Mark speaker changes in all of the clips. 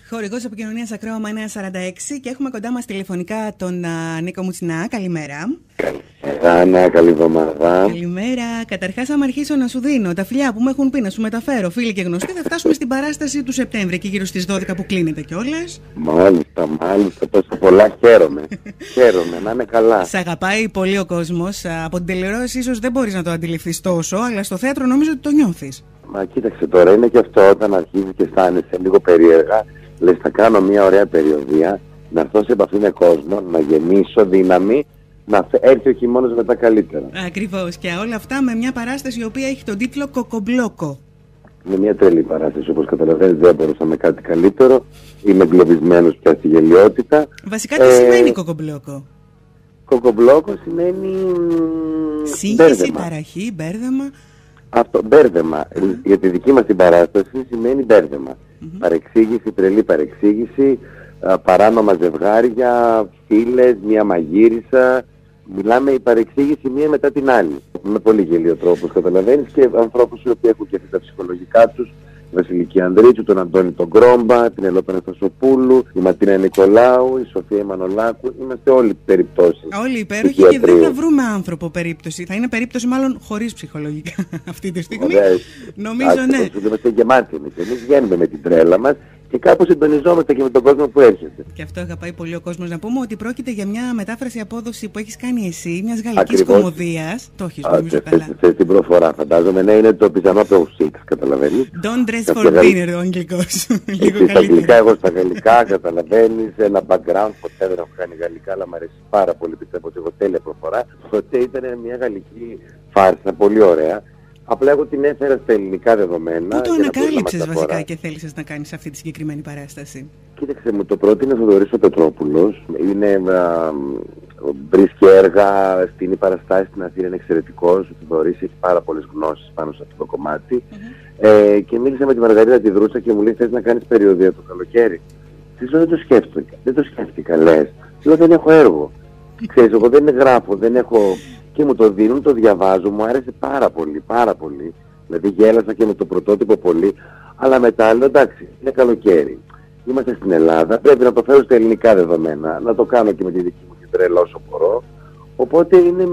Speaker 1: Χορηγός επικοινωνίας Ακρόαμα 946 και έχουμε κοντά μας τηλεφωνικά τον Νίκο Μουτσινά. Καλημέρα.
Speaker 2: Καλημέρα, καλή εβδομάδα.
Speaker 1: Καλημέρα. Καταρχάς, άμα αρχίσω να σου δίνω τα φιλιά που μου έχουν πει να σου μεταφέρω, φίλοι και γνωστοί, θα φτάσουμε στην παράσταση του Σεπτέμβρη και γύρω στις 12 που κλείνεται κιόλας.
Speaker 2: Μάλιστα, τόσο πολλά. Χαίρομαι, να είναι καλά.
Speaker 1: Σ' αγαπάει πολύ ο κόσμος. Από την τηλεόραση ίσως δεν μπορείς να το αντιληφθείς τόσο, αλλά στο θέατρο νομίζω ότι το νιώθεις.
Speaker 2: Μα κοίταξε τώρα, είναι και αυτό όταν αρχίζεις και αισθάνεσαι λίγο περίεργα. Λες, θα κάνω μια ωραία περιοδία, να έρθω σε επαφή με κόσμο, να γεννήσω δύναμη, να έρθει ο χειμώνας μετά καλύτερα.
Speaker 1: Ακριβώς, και όλα αυτά με μια παράσταση η οποία έχει τον τίτλο Κοκομπλόκο.
Speaker 2: Είναι μια τρελή παράσταση, όπως καταλαβαίνεις, δεν μπορούσα με κάτι καλύτερο. Είμαι εγκλωβισμένος πια στη γελιότητα.
Speaker 1: Βασικά τι σημαίνει Κοκομπλόκο?
Speaker 2: Κοκομπλόκο σημαίνει
Speaker 1: σύγχυση, ταραχή, μπέρδεμα.
Speaker 2: Αυτό, μπέρδεμα. Για τη δική μας την παράσταση σημαίνει μπέρδεμα. Παρεξήγηση, τρελή παρεξήγηση, παράνομα ζευγάρια, φίλες, μια μαγείρισα. Μιλάμε η παρεξήγηση μία μετά την άλλη. Με πολύ γελίο τρόπο, καταλαβαίνεις, και ανθρώπους οι οποίοι έχουν και τα ψυχολογικά τους. Η Βασιλική Ανδρίτσου, τον Αντώνη τον Γκρόμπα, την Ελόπα Αναστασοπούλου, η Ματίνα Νικολάου, η Σοφία Μανολάκου. Είμαστε όλοι περιπτώσεις.
Speaker 1: Όλοι υπέροχοι και δεν θα βρούμε άνθρωπο περίπτωση. Θα είναι περίπτωση μάλλον χωρίς ψυχολογικά αυτή τη στιγμή. Νομίζω ναι.
Speaker 2: Είμαστε γεμάτοι εμείς. Εμείς βγαίνουμε με την τρέλα μας και κάπως συντονιζόμαστε και με τον κόσμο που έρχεται.
Speaker 1: Και αυτό αγαπάει πολύ ο κόσμος. Να πούμε ότι πρόκειται για μια μετάφραση απόδοση που έχεις κάνει εσύ, μιας γαλλικής κομμωδίας. Το έχεις νομίζω καλά.
Speaker 2: Στην προφορά φαντάζομαι, ναι, είναι το πιζανό από 6, καταλαβαίνεις.
Speaker 1: Don't dress for dinner, ο αγγλικός.
Speaker 2: Λίγο στα αγγλικά, εγώ στα γαλλικά, καταλαβαίνεις. Ένα background, ποτέ δεν έχω κάνει γαλλικά, αλλά μου αρέσει πάρα πολύ. Πιστεύω ότι έχω τέλεια προφορά. Τότε ήταν μια γαλλική φάρσα, πολύ ωραία. Απλά εγώ την έφερα στα ελληνικά δεδομένα.
Speaker 1: Πού το ανακάλυψες βασικά και θέλησες να κάνεις αυτή τη συγκεκριμένη παράσταση?
Speaker 2: Κοίταξε, μου το πρώτο είναι ο Θοδωρής ο Πετρόπουλος. Βρίσκει έργα, στείνει παραστάσεις στην Αθήνα, είναι εξαιρετικός. Ο Θοδωρής έχει πάρα πολλές γνώσεις πάνω σε αυτό το κομμάτι. Και μίλησα με τη Μαργαρίτα τη Δρούτσα και μου λέει: θες να κάνεις περιοδία το καλοκαίρι? Της λέω: δεν το σκέφτηκα, λες. Της λέω: δεν έχω έργο. Ξέρεις, εγώ δεν γράφω, δεν έχω. Και μου το δίνουν, το διαβάζω, μου άρεσε πάρα πολύ. Δηλαδή γέλασα και με το πρωτότυπο πολύ, αλλά μετά λέω: εντάξει, είναι καλοκαίρι. Είμαστε στην Ελλάδα, πρέπει να το φέρω στα ελληνικά δεδομένα, να το κάνω και με τη δική μου την τρέλα όσο μπορώ. Οπότε είναι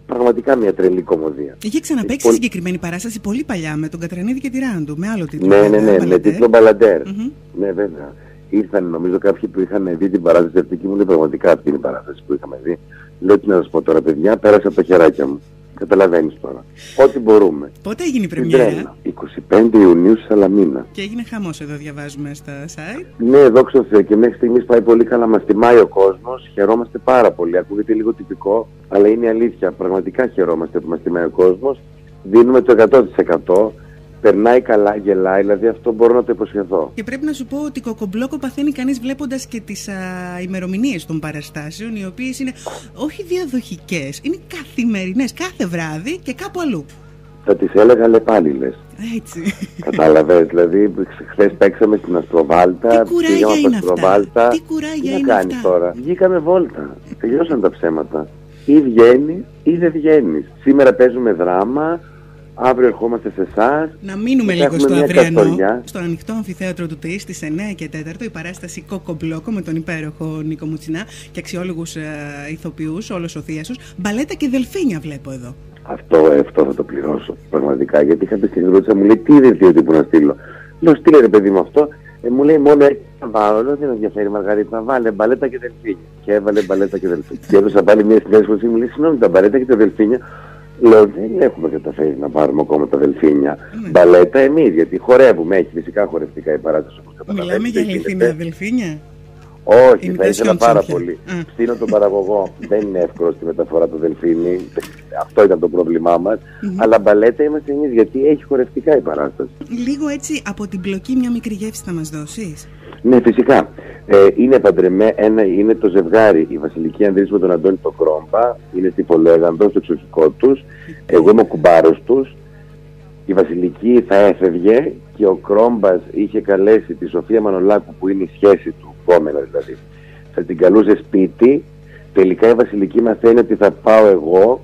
Speaker 2: πραγματικά μια τρελή κομμωδία.
Speaker 1: Είχε ξαναπαίξει συγκεκριμένη παράσταση πολύ παλιά με τον Κατρανίδη και τη Ράντου, με άλλο τίτλο.
Speaker 2: Ναι, με τίτλο Μπαλαντέρ. Ναι, βέβαια. Ήρθαν νομίζω κάποιοι που είχαν δει την παράσταση αυτή και μου λέει: πραγματικά αυτή είναι η παράσταση που είχαμε δει. Λέω: τι να σας πω τώρα, παιδιά, πέρασε από τα χεράκια μου. Καταλαβαίνεις τώρα. Ό,τι μπορούμε.
Speaker 1: Πότε έγινε η πρεμιέρα?
Speaker 2: 25 Ιουνίου στη Σαλαμίνα.
Speaker 1: Και έγινε χαμός εδώ, διαβάζουμε στα site.
Speaker 2: Ναι, δόξα τω Θεώ, και μέχρι στιγμής πάει πολύ καλά. Μας τιμάει ο κόσμος. Χαιρόμαστε πάρα πολύ. Ακούγεται λίγο τυπικό, αλλά είναι αλήθεια. Πραγματικά χαιρόμαστε που μας τιμάει ο κόσμος. Δίνουμε το 100%. Περνάει καλά, γελάει, δηλαδή αυτό μπορώ να το υποσχεθώ.
Speaker 1: Και πρέπει να σου πω ότι Κοκομπλόκο παθαίνει κανείς βλέποντας και τις ημερομηνίες των παραστάσεων, οι οποίες είναι όχι διαδοχικές, είναι καθημερινές, κάθε βράδυ και κάπου αλλού.
Speaker 2: Θα τις έλεγα λεπάλιλες.
Speaker 1: Έτσι.
Speaker 2: Κατάλαβες, δηλαδή χθες παίξαμε στην Αστροβάλτα.
Speaker 1: Τι κουράγια είναι αυτά. Τι κουράγια είναι αυτά.
Speaker 2: Τώρα. Βγήκαμε βόλτα. Τελειώσαν τα ψέματα. Ή βγαίνει ή δεν βγαίνεις. Σήμερα παίζουμε δράμα. Αύριο ερχόμαστε σε εσάς.
Speaker 1: Να μείνουμε λίγο στο αυριανό, στο ανοιχτό αμφιθέατρο του ΤΕΙ στις 9 και 4, η παράσταση Κοκομπλόκο με τον υπέροχο Νίκο Μουτσινά και αξιόλογους ηθοποιούς, όλος ο θίασος. Μπαλέτα και δελφίνια βλέπω εδώ. Αυτό
Speaker 2: θα το πληρώσω πραγματικά, γιατί είχα πει στην Ρούτσα, μου λέει: τι δελφίνιο που να στείλω? Λέω: στείλε ρε παιδί μου αυτό. Μου λέει: μόνο έτσι θα βάλω. Δεν με ενδιαφέρει, Μαργαρίτα, βάλε μπαλέτα και δελφίνια. Και έβαλε μπαλέτα και δελφίνια. Και έδωσα πάλι μια συνέντευξη, μου λέει: συγγνώμη, τα μπαλέτα και τα δελφίνια. Λέω: δεν έχουμε καταφέρει να πάρουμε ακόμα τα δελφίνια. Μπαλέτα εμείς, γιατί χορεύουμε, έχει φυσικά χορευτικά η παράσταση, όπως καταλαβαίνεις.
Speaker 1: Μιλάμε για αληθινά δελφίνια?
Speaker 2: Όχι, θα ήθελα πάρα πολύ. Στείνω τον παραγωγό. Δεν είναι εύκολο στη μεταφορά του δελφίνι. Αυτό ήταν το πρόβλημά μας. Αλλά μπαλέτα είμαστε εμείς, γιατί έχει χορευτικά η παράσταση.
Speaker 1: Λίγο έτσι από την πλοκή μια μικρή γεύση θα μας δώσεις?
Speaker 2: Ναι, φυσικά. Είναι παντρεμένα, είναι το ζευγάρι, η Βασιλική Ανδρίτσου με τον Αντώνη τον Γκρόμπα. Είναι στη Φολέγανδο, στο εξοχικό τους. Εγώ είμαι ο κουμπάρος τους. Η Βασιλική θα έφευγε και ο Κρόμπας είχε καλέσει τη Σοφία Μανολάκου, που είναι η σχέση του, κόμενα δηλαδή. Θα την καλούσε σπίτι. Τελικά η Βασιλική μαθαίνει ότι θα πάω εγώ.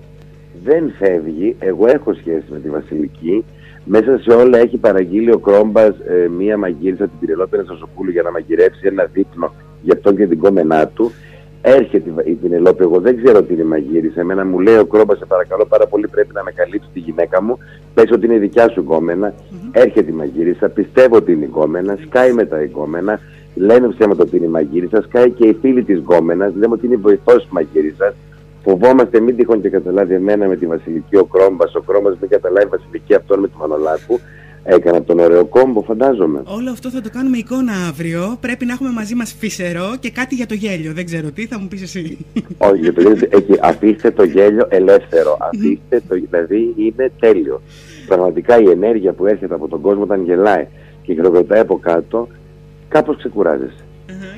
Speaker 2: Δεν φεύγει. Εγώ έχω σχέση με τη Βασιλική. Μέσα σε όλα έχει παραγγείλει ο Κρόμπας μία μαγείρισα, την Πηνελόπη Σασοπούλου, για να μαγειρεύσει ένα δείπνο για αυτόν και την κόμενά του. Έρχεται η Πηνελόπη, εγώ δεν ξέρω τι είναι μαγείρισα. Εμένα μου λέει ο Κρόμπας, σε παρακαλώ πάρα πολύ, πρέπει να με καλύψει τη γυναίκα μου. Πες ότι είναι η δικιά σου κόμενα. Έρχεται η μαγείρισα, πιστεύω ότι είναι η κόμενα, σκάει μετά η κόμενα. Λέμε ψέματα ότι είναι η μαγείρισα, σκάει και οι φίλοι της κόμενας, λέμε ότι είναι η βοηθός μαγείρισας. Φοβόμαστε μην τυχόν και καταλάβει εμένα με τη Βασιλική ο Κρόμπας μην καταλάβει η Βασιλική αυτόν με τη Μανολάκου. Έκανα τον ωραίο κόμπο, φαντάζομαι.
Speaker 1: Όλο αυτό θα το κάνουμε εικόνα αύριο. Πρέπει να έχουμε μαζί μας φύσερο και κάτι για το γέλιο. Δεν ξέρω τι, θα μου πεις εσύ.
Speaker 2: Όχι, για το γέλιο. Αφήστε το γέλιο ελεύθερο. Αφήστε το, δηλαδή είναι τέλειο. Πραγματικά η ενέργεια που έρχεται από τον κόσμο όταν γελάει και χειροκροτάει από κάτω, κάπως ξεκουράζεσαι.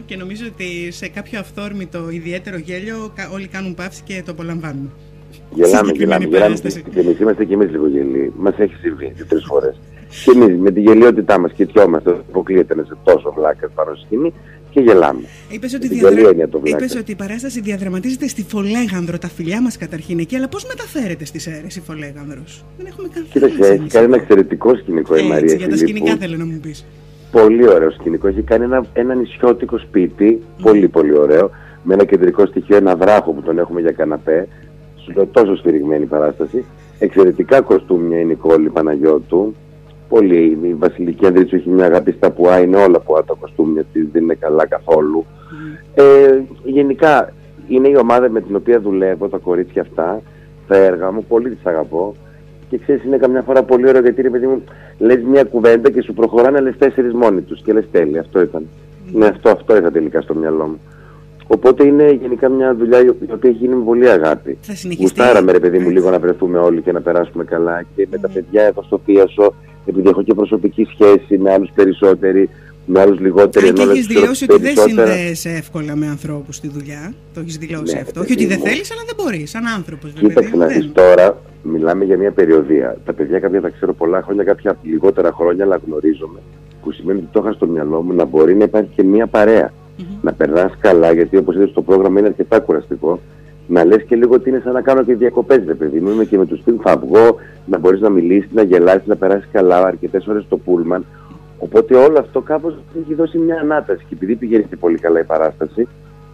Speaker 1: Και νομίζω ότι σε κάποιο αυθόρμητο ιδιαίτερο γέλιο όλοι κάνουν παύση και το απολαμβάνουν.
Speaker 2: Γελάμε και εμείς είμαστε και εμείς λίγο γελοί. Μας έχει συμβεί 2-3 φορές. Και εμείς με τη γελιότητά μας κοιτιόμαστε, αποκλείεται να σε τόσο βλάκας πάνω στη σκηνή και γελάμε.
Speaker 1: Είπες ότι η παράσταση διαδραματίζεται στη Φολέγανδρο, τα φιλιά μας καταρχήν εκεί, αλλά πώς μεταφέρεται στις αίρες η Φολέγανδρος? Δεν έχουμε καν θάλασσα.
Speaker 2: Κοίταξε, έχει κάνει ένα εξαιρετικό σκηνικό η Μαρία.
Speaker 1: Για τα σκηνικά θέλω να μου πεις.
Speaker 2: Πολύ ωραίο σκηνικό. Έχει κάνει ένα νησιώτικο σπίτι, πολύ πολύ ωραίο, με ένα κεντρικό στοιχείο, ένα βράχο που τον έχουμε για καναπέ. Σου λέω, τόσο σφυριγμένη παράσταση. Εξαιρετικά κοστούμια η Νικόλη Παναγιώτου. Πολύ. Η Βασιλική Ανδρίτσου έχει μια αγάπη στα πουά, είναι όλα πουά τα κοστούμια της, δεν είναι καλά καθόλου. Γενικά είναι η ομάδα με την οποία δουλεύω, τα κορίτσια αυτά, τα έργα μου, πολύ τις αγαπώ. Και ξέρεις, είναι καμιά φορά πολύ ωραίο γιατί, ρε παιδί μου, λες μια κουβέντα και σου προχωράνε άλλες 4 μόνοι τους και λες τέλεια, αυτό ήταν. Ναι, αυτό είχα τελικά στο μυαλό μου. Οπότε είναι γενικά μια δουλειά η οποία έχει γίνει με πολύ αγάπη. Γουστάραμε, ρε παιδί μου, λίγο να βρεθούμε όλοι και να περάσουμε καλά. Και με τα παιδιά εδώ στο Θίασο, επειδή έχω και προσωπική σχέση με άλλους περισσότεροι, με άλλους λιγότεροι.
Speaker 1: Και έχεις δηλώσει ότι δεν συνδέεσαι εύκολα με ανθρώπους στη δουλειά. Το έχεις δηλώσει αυτό. Όχι ότι δεν θέλεις, αλλά δεν μπορείς, σαν άνθρωπος.
Speaker 2: Κοίταξε να δεις τώρα, μιλάμε για μια περιοδία. Τα παιδιά κάποια τα ξέρω πολλά χρόνια, κάποια λιγότερα χρόνια, αλλά γνωρίζομαι. Που σημαίνει ότι το είχα στο μυαλό μου να μπορεί να υπάρχει και μια παρέα. Να περνάς καλά, γιατί όπως είδες το πρόγραμμα είναι αρκετά κουραστικό. Να λες και λίγο ότι είναι σαν να κάνω και διακοπές, ρε παιδί μου. Είμαι και με τους φίλους, θα βγω, να μπορείς να μιλήσεις, να γελάσεις, να περάσεις καλά αρκετές ώρες στο πούλμαν. Οπότε όλο αυτό κάπως έχει δώσει μια ανάταση. Και επειδή πηγαίνει πολύ καλά η παράσταση,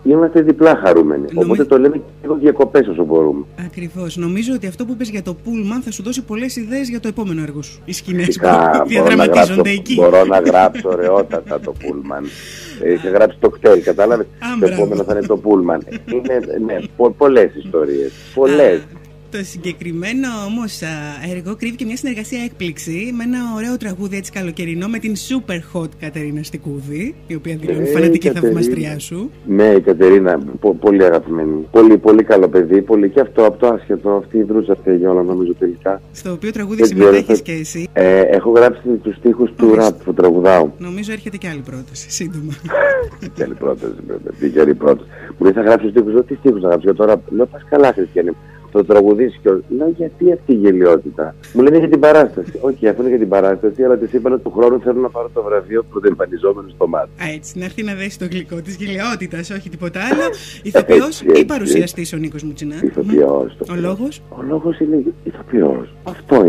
Speaker 2: είμαστε διπλά χαρούμενοι. Οπότε το λέμε και λίγο διακοπές όσο μπορούμε.
Speaker 1: Ακριβώς. Νομίζω ότι αυτό που είπες για το πούλμαν θα σου δώσει πολλές ιδέες για το επόμενο έργο σου. Οι σκηνές που διαδραματίζονται εκεί.
Speaker 2: Μπορώ να γράψω ωραιότατα το πούλμαν. Είχα γράψει το κτέλ, κατάλαβες. Το επόμενο θα είναι το πούλμαν. Είναι πολλές ιστορίες. Πολλές.
Speaker 1: Το συγκεκριμένο όμως έργο κρύβει και μια συνεργασία έκπληξη με ένα ωραίο τραγούδι έτσι καλοκαιρινό με την super hot Κατερίνα Στικούδη, η οποία δηλώνει φανατική θαυμαστριά σου.
Speaker 2: Ναι, η Κατερίνα, πολύ αγαπημένη. Πολύ, πολύ καλό παιδί. Πολύ και αυτό από το άσχετο. Αυτή η δρούσα φταίει όλα, νομίζω τελικά.
Speaker 1: Στο οποίο τραγούδι συμμετέχεις και εσύ.
Speaker 2: Έχω γράψει τους στίχους του ραπ που τραγουδάω.
Speaker 1: Νομίζω έρχεται και άλλη πρόταση, σύντομα.
Speaker 2: Και άλλη πρόταση, βέβαια. Μου λέει θα γράψει στίχους, τι στίχους θα γράψει τώρα. Λέω πας καλά, Χριστιανή. Το τραγουδίσει και λέω γιατί αυτή η γελιότητα. Μου λένε για την παράσταση. Όχι, αυτό είναι για την παράσταση, αλλά της είπα του χρόνου θέλω να πάρω το βραβείο πρωτοεμφανιζόμενο στο μάτι.
Speaker 1: Έτσι, να έρθει να δέσει το γλυκό της γελιότητας, όχι τίποτα άλλο. Ηθοποιός ή παρουσιαστής ο Νίκος Μουτσινά?
Speaker 2: Ηθοποιός.
Speaker 1: Ο λόγος?
Speaker 2: Ο λόγος είναι ηθοποιός. Αυτό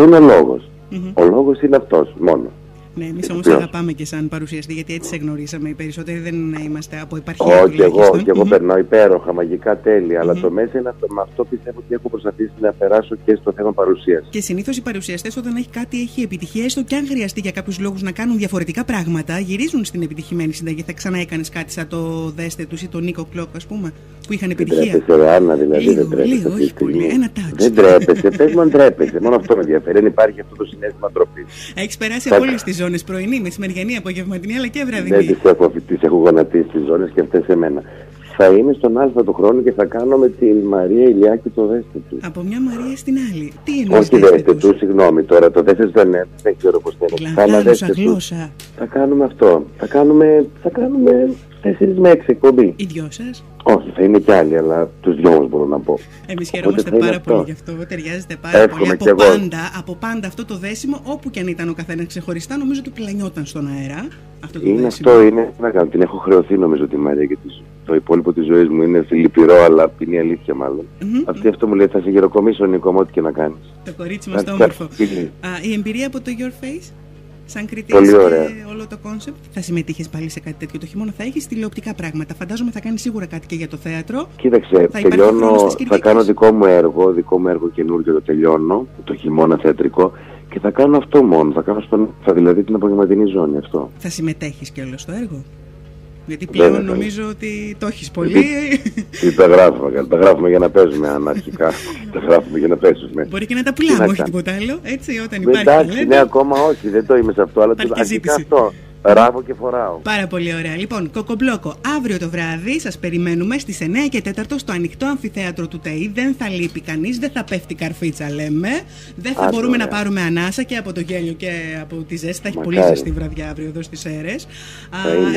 Speaker 2: είναι ο λόγος. Ο λόγος είναι αυτός μόνο.
Speaker 1: Ναι, εμείς όμως αγαπάμε και σαν παρουσιαστή, γιατί έτσι σε γνωρίσαμε. Οι περισσότεροι δεν είμαστε από επαρχία.
Speaker 2: Όχι, και εγώ περνάω υπέροχα, μαγικά, τέλεια. Αλλά το μέσα είναι αυτό. Με αυτό πιστεύω ότι έχω προσπαθήσει να περάσω και στο θέμα παρουσίαση.
Speaker 1: Και συνήθως οι παρουσιαστές, όταν έχει επιτυχία, έστω και αν χρειαστεί για κάποιους λόγους να κάνουν διαφορετικά πράγματα, γυρίζουν στην επιτυχημένη συνταγή. Θα ξανά έκανες κάτι σαν το Δέστε τους ή τον Νίκο Κλοκ, ας πούμε, που είχαν επιτυχία?
Speaker 2: Δεν τρέπεσαι, Άννα, δηλαδή.
Speaker 1: Λίγο, όχι πολύ. Ένα touch.
Speaker 2: Δεν τρέπεσαι, πες μου αν τρέπεσαι. Μόνο αυτό με ενδιαφέρει. Δεν υπάρχει αυτό το συνέστημα ντροπής.
Speaker 1: Έχεις περάσει από όλες τις ζώνες, πρωινή, μεσημεριανή, απογευματινή, αλλά και βραδινή.
Speaker 2: Δεν τις έχω γονατίσει τις ζώνες και αυτές εμένα. Θα είμαι στον Α του χρόνου και θα κάνω με τη Μαρία Ηλιάκη το Δέστε του.
Speaker 1: Από μια Μαρία στην άλλη. Τι εννοείς?
Speaker 2: Όχι Δέστε του, συγγνώμη τώρα. Το Δέστε του δεν ξέρω πώς
Speaker 1: θα γλώσσα.
Speaker 2: Θα κάνουμε αυτό. Θα κάνουμε 4 με 6 εκπομπή.
Speaker 1: Οι δυο σας?
Speaker 2: Όχι, θα είναι κι άλλοι, αλλά τους δυο μας μπορώ να πω.
Speaker 1: Εμείς χαιρόμαστε πάρα πολύ γι' αυτό. Ταιριάζεται πάρα πολύ. Από πάντα αυτό το δέσιμο, όπου κι αν ήταν ο καθένας ξεχωριστά, νομίζω ότι πλανιόταν στον αέρα. Αυτό το
Speaker 2: είναι
Speaker 1: δέσιμο.
Speaker 2: Αυτό, είναι. Την έχω χρεωθεί νομίζω τη Μαρία και τη το υπόλοιπο της ζωής μου είναι λυπηρό, αλλά είναι η αλήθεια μάλλον. Αυτό μου λέει, θα σε γεροκομίσω, Νίκο, με ό,τι και να κάνεις.
Speaker 1: Το κορίτσι μας το όμορφο. Η εμπειρία από το Your Face, σαν κριτής
Speaker 2: και
Speaker 1: όλο το κόνσεπτ, θα συμμετείχες πάλι σε κάτι τέτοιο το χειμώνα? Θα έχεις τηλεοπτικά πράγματα, φαντάζομαι θα κάνεις σίγουρα κάτι και για το θέατρο.
Speaker 2: Κοίταξε, θα κάνω δικό μου έργο καινούργιο, το τελειώνω, το χειμώνα θεατρικό. Και θα κάνω αυτό μόνο, θα δηλαδή την απογευματινή ζώνη αυτό.
Speaker 1: Θα συμμετέχεις και όλο στο έργο? Γιατί πλέον νομίζω ότι το έχεις πολύ.
Speaker 2: Τα γράφουμε για να παίζουμε αναρχικά. Τα γράφουμε για να παίζουμε.
Speaker 1: Μπορεί και να τα πουλάμε, όχι τίποτα άλλο. Έτσι, όταν υπάρχει.
Speaker 2: Εντάξει, ναι, ακόμα όχι, δεν το είμαι σε αυτό, αλλά αρχικά αυτό. Ράβω και φοράω.
Speaker 1: Πάρα πολύ ωραία. Λοιπόν, Κοκομπλόκο, αύριο το βράδυ σας περιμένουμε στις 9 και 4 στο ανοιχτό αμφιθέατρο του ΤΕΙ. Δεν θα λείπει κανείς, δεν θα πέφτει καρφίτσα, λέμε. Δεν θα μπορούμε να πάρουμε ανάσα και από το γέλιο και από τη ζέστη. Θα έχει πολύ ζεστή βραδιά αύριο εδώ στις Σέρρες.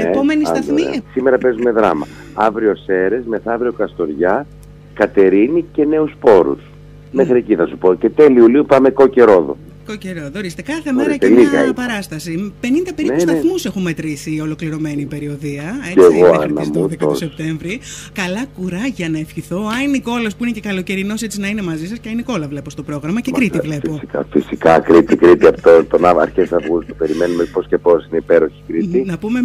Speaker 1: Επόμενη σταθμή.
Speaker 2: Σήμερα παίζουμε δράμα. Αύριο Σέρρες, μεθαύριο Καστοριά, Κατερίνη και Νέους Πόρους. Μέχρι εκεί θα σου πω. Και τέλη Ιουλίου πάμε Κόκκερόδο.
Speaker 1: Κόκκερόδο, ορίστε. Κάθε μέρα και μια παράσταση. 50 περίπου σταθμούς έχουμε μετρήσει η ολοκληρωμένη περιοδία. Έτσι, μέχρι τις 12 του Σεπτέμβρη. Καλά κουράγια να ευχηθώ. Α, η Νικόλας που είναι και καλοκαιρινός, έτσι να είναι μαζί σας. Και η Νικόλα βλέπω στο πρόγραμμα και Κρήτη βλέπω.
Speaker 2: Φυσικά, Κρήτη από τον αρχές Αυγούστου. Περιμένουμε πώς και πώς, είναι υπέροχη Κρήτη.
Speaker 1: Να πούμε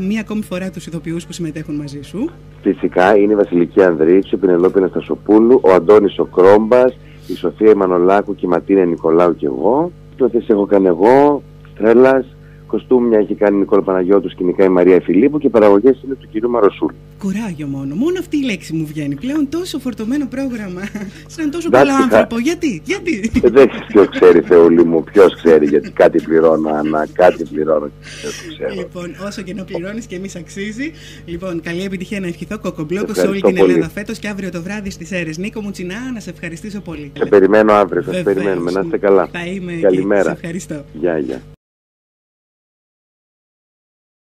Speaker 1: μία ακόμη φορά τους ηθοποιούς που συμμετέχουν μαζί σου.
Speaker 2: Φυσικά είναι η Βασιλική Ανδρίτσου, η Πινελόπη Αναστασοπούλου, ο Αντώνης ο Κρόμπας, η Σοφία Μανολάκου και η Ματίνα Νικολάου και εγώ. Τότε έχω κάνει εγώ, Τρέλας, κοστούμια έχει κάνει η Νικόλα Παναγιώτου, σκηνικά η Μαρία Φιλίππου και παραγωγές είναι του κυρίου Μαροσούλη.
Speaker 1: Κουράγιο μόνο. Μόνο αυτή η λέξη μου βγαίνει. Πλέον τόσο φορτωμένο πρόγραμμα. Σαν τόσο καλό άνθρωπο. Γιατί?
Speaker 2: Δεν ποιο ξέρει, Θεούλη μου, ποιο ξέρει, γιατί κάτι πληρώνω, Ανά, κάτι πληρώνω.
Speaker 1: Λοιπόν, όσο και να πληρώνεις και εμείς αξίζει. Λοιπόν, καλή επιτυχία να ευχηθώ, Κοκομπλόκο, σε όλη την Ελλάδα φέτος και αύριο το βράδυ στις Σέρρες. Νίκο Μουτσινά, να σε ευχαριστήσω πολύ.
Speaker 2: Σε περιμένω αύριο, σας περιμένουμε, να είστε καλά.
Speaker 1: Θα είμαι.
Speaker 2: Καλημέρα.
Speaker 1: Σε ευχαριστώ.
Speaker 2: Γεια.